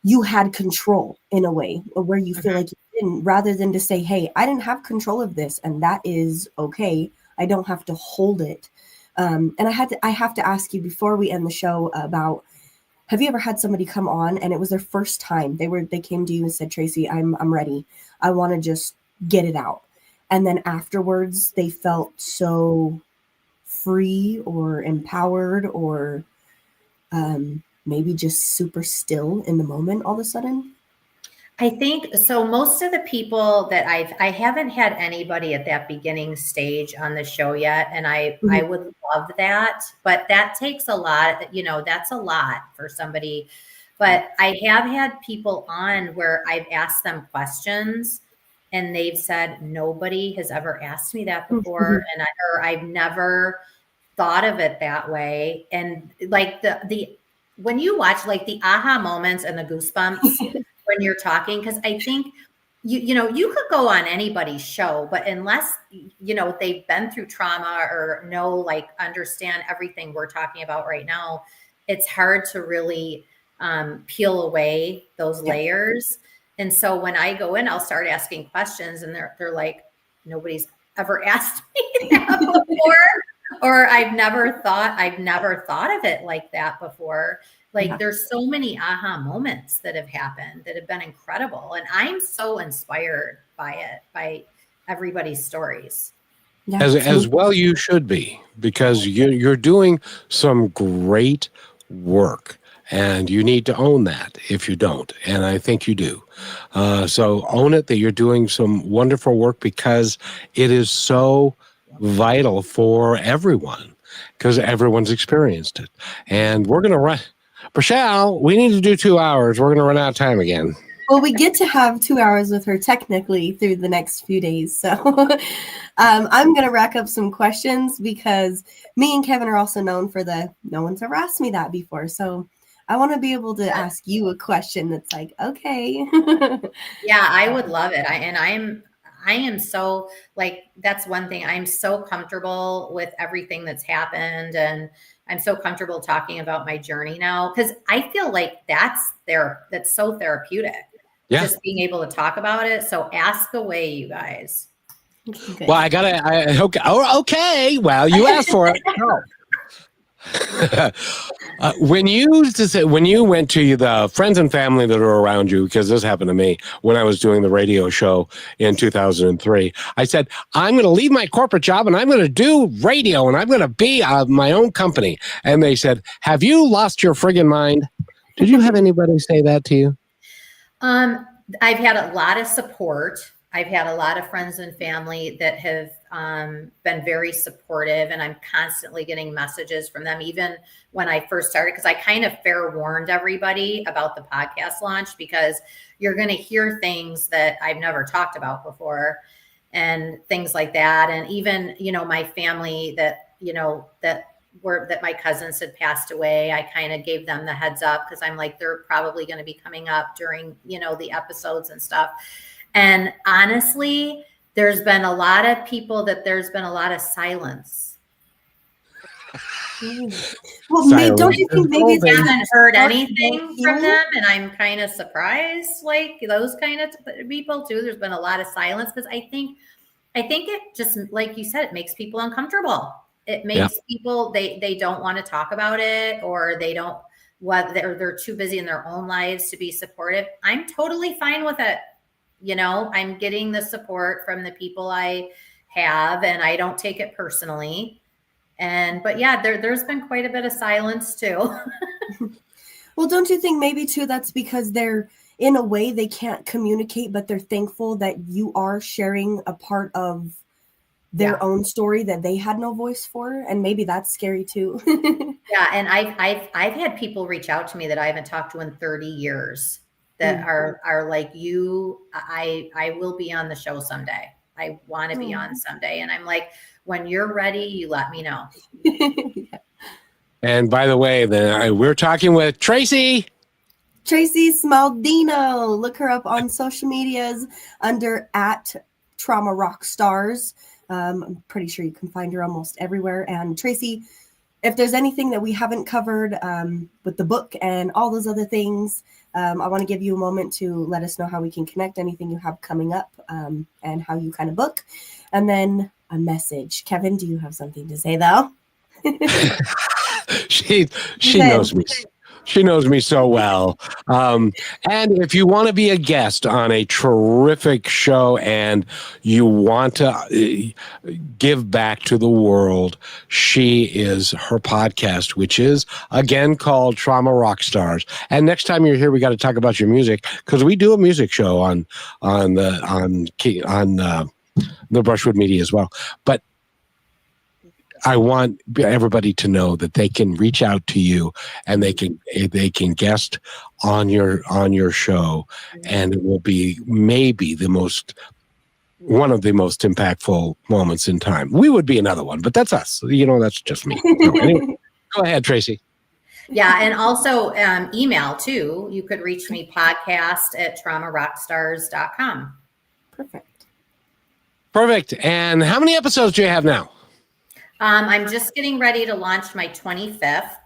you had control in a way where you feel like you didn't, rather than to say, hey, I didn't have control of this and that is okay. I don't have to hold it. And I have to ask you before we end the show about, have you ever had somebody come on and it was their first time? They came to you and said, Tracy, I'm ready. I want to just get it out. And then afterwards they felt so free or empowered or maybe just super still in the moment all of a sudden? I think so. Most of the people that I haven't had anybody at that beginning stage on the show yet. And I would love that, but that takes a lot, that's a lot for somebody. But I have had people on where I've asked them questions and they've said, nobody has ever asked me that before. And I've never thought of it that way. And like when you watch like the aha moments and the goosebumps when you're talking, because I think you could go on anybody's show, but unless they've been through trauma or understand everything we're talking about right now, it's hard to really peel away those layers. And so when I go in, I'll start asking questions, and they're like, nobody's ever asked me that before. or I've never thought of it like that before. Like there's so many aha moments that have happened that have been incredible. And I'm so inspired by it, by everybody's stories. Yeah, As well you should be, because you're doing some great work, and you need to own that if you don't, and I think you do. So own it that you're doing some wonderful work, because it is so vital for everyone, because everyone's experienced it. And we're going to run. Rochelle, we need to do 2 hours. We're going to run out of time again. Well, we get to have 2 hours with her technically through the next few days. So I'm going to rack up some questions, because me and Kevin are also known for no one's ever asked me that before. So I want to be able to ask you a question that's like, okay. Yeah, I would love it. I am so, like, that's one thing. I'm so comfortable with everything that's happened, and I'm so comfortable talking about my journey now, because I feel like that's so therapeutic. Yeah. Just being able to talk about it. So ask away, you guys. Okay. Well, okay. Oh, okay. Well, you asked for it. No. When you went to the friends and family that are around you, because this happened to me when I was doing the radio show in 2003, I said, I'm going to leave my corporate job and I'm going to do radio and I'm going to be my own company. And they said, have you lost your friggin' mind? Did you have anybody say that to you? I've had a lot of support. I've had a lot of friends and family that have been very supportive, and I'm constantly getting messages from them, even when I first started, because I kind of fair warned everybody about the podcast launch, because you're going to hear things that I've never talked about before and things like that. And even, my family that my cousins had passed away, I kind of gave them the heads up, because I'm like, they're probably going to be coming up during, the episodes and stuff. And honestly, there's been a lot of people that there's been a lot of silence. Well, don't you think maybe I haven't heard anything from them, and I'm kind of surprised, like those kind of people too. There's been a lot of silence, because I think it just, like you said, it makes people uncomfortable. It makes people, they don't want to talk about it, or they're too busy in their own lives to be supportive. I'm totally fine with it. I'm getting the support from the people I have, and I don't take it personally. But yeah, there's been quite a bit of silence too. Well, don't you think maybe too, that's because they're, in a way, they can't communicate, but they're thankful that you are sharing a part of their own story that they had no voice for, and maybe that's scary too. Yeah, and I've had people reach out to me that I haven't talked to in 30 years that are like, I will be on the show someday. I want to be on someday. And I'm like, when you're ready, you let me know. And by the way, we're talking with Tracy Smaldino. Look her up on social medias under @TraumaRockStars. I'm pretty sure you can find her almost everywhere. And Tracy, if there's anything that we haven't covered with the book and all those other things, I want to give you a moment to let us know how we can connect, anything you have coming up, and how you kind of book. And then a message. Kevin, do you have something to say though? She knows me. She knows me so well. And if you want to be a guest on a terrific show and you want to give back to the world, her podcast, which is again called Trauma Rock Stars. And next time you're here, we got to talk about your music, because we do a music show on the Brushwood Media as well. But I want everybody to know that they can reach out to you and they can guest on your show, and it will be maybe one of the most impactful moments in time. We would be another one, but that's us. That's just me. So anyway, go ahead, Tracy. Yeah, and also email too. You could reach me podcast@traumarockstars.com. Perfect. And how many episodes do you have now? I'm just getting ready to launch my 25th,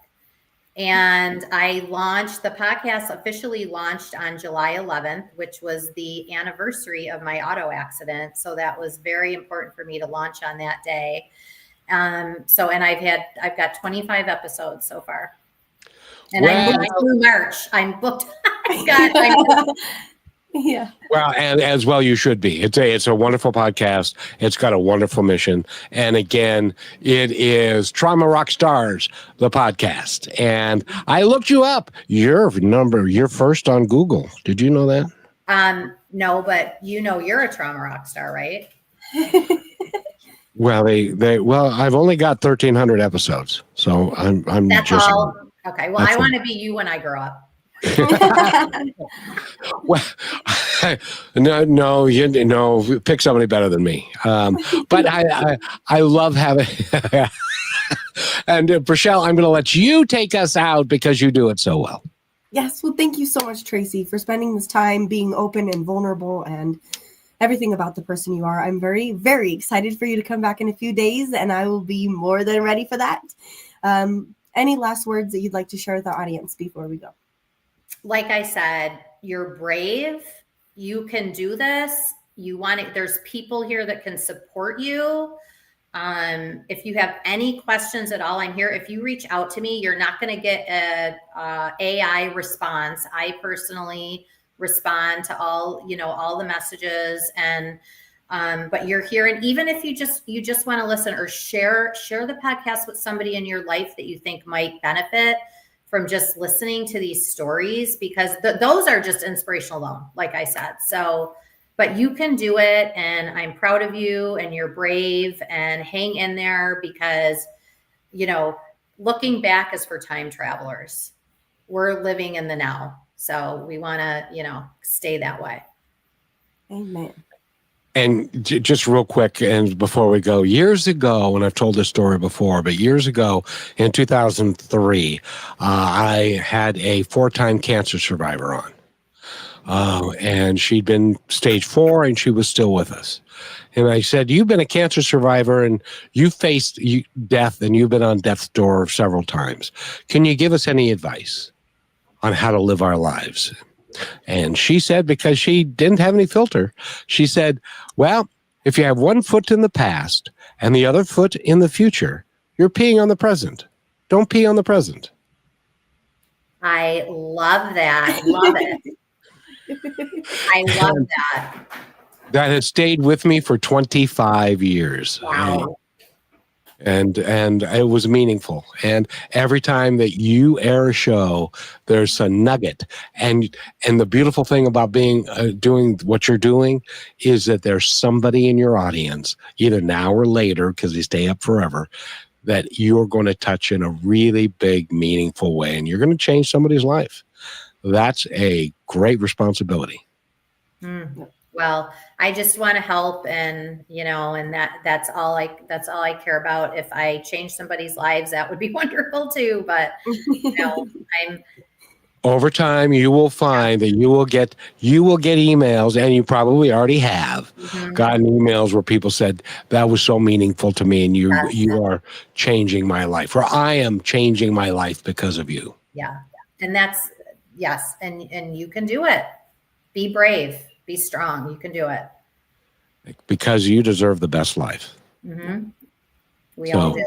and the podcast officially launched on July 11th, which was the anniversary of my auto accident. So that was very important for me to launch on that day. And I've got 25 episodes so far. And Well- I'm booked through March. I'm booked. Yeah. Well, and as well you should be. It's a wonderful podcast. It's got a wonderful mission. And again, it is Trauma Rock Stars, the podcast. And I looked you up. You're first on Google. Did you know that? No, but you're a trauma rock star, right? Well, I've only got 1,300 episos, so I'm That's just all. Okay. Well, That's I want to be you when I grow up. well. No, pick somebody better than me. But I love having. And Rochelle, I'm going to let you take us out because you do it so well. Yes. Well, thank you so much, Tracy, for spending this time being open and vulnerable and everything about the person you are. I'm very, very excited for you to come back in a few days, and I will be more than ready for that. Any last words that you'd like to share with the audience before we go? Like I said, you're brave. You can do this. You want it. There's people here that can support you. If you have any questions at all, I'm here. If you reach out to me, you're not going to get a AI response. I personally respond to all the messages, and but you're here. And even if you just want to listen or share the podcast with somebody in your life that you think might benefit from just listening to these stories, because those are just inspirational alone, like I said. So, but you can do it, and I'm proud of you, and you're brave, and hang in there, because, looking back is for time travelers. We're living in the now. So we want to, stay that way. Amen. And just real quick, and before we go, years ago, and I've told this story before, but years ago in 2003, I had a 4-time cancer survivor on. And she'd been stage 4 and she was still with us. And I said, you've been a cancer survivor and you faced death, and you've been on death's door several times. Can you give us any advice on how to live our lives? And she said, because she didn't have any filter, she said, well, if you have one foot in the past and the other foot in the future, you're peeing on the present. Don't pee on the present. I love that. Love it. I love that. That has stayed with me for 25 years. Wow. And it was meaningful. And every time that you air a show, there's a nugget. And the beautiful thing about being doing what you're doing is that there's somebody in your audience, either now or later, because they stay up forever, that you're going to touch in a really big, meaningful way, and you're going to change somebody's life. That's a great responsibility. Well, I just want to help, and and that's all I care about. If I change somebody's lives, that would be wonderful too. But I'm over time, you will find that you will get emails, and you probably already have gotten emails where people said that was so meaningful to me, and you are changing my life, or I am changing my life because of you. Yeah, and that's yes, and you can do it. Be brave. Be strong. You can do it. Because you deserve the best life. We all do.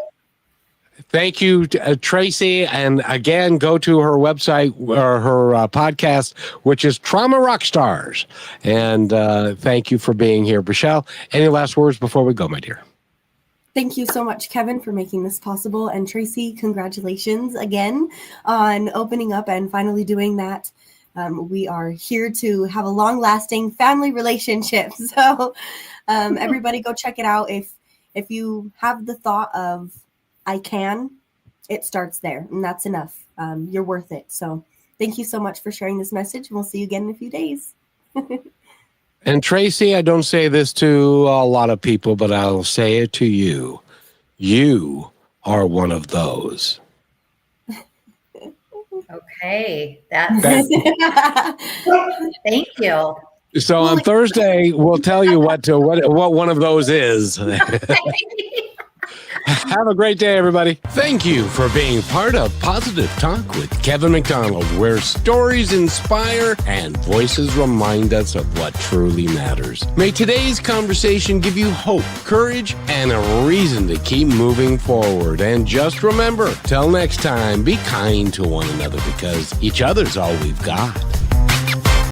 Thank you, Tracy. And again, go to her website or her podcast, which is Trauma Rock Stars. And thank you for being here. Rochelle, any last words before we go, my dear? Thank you so much, Kevin, for making this possible. And Tracy, congratulations again on opening up and finally doing that. We are here to have a long-lasting family relationship. So everybody go check it out. If you have the thought of, I can, it starts there, and that's enough. You're worth it. So thank you so much for sharing this message, and we'll see you again in a few days. And Tracy, I don't say this to a lot of people, but I'll say it to you. You are one of those. Okay, that's thank you. So on Thursday, we'll tell you what one of those is. Have a great day, everybody. Thank you for being part of Positive Talk with Kevin McDonald, where stories inspire and voices remind us of what truly matters. May today's conversation give you hope, courage, and a reason to keep moving forward. And just remember, till next time, be kind to one another because each other's all we've got.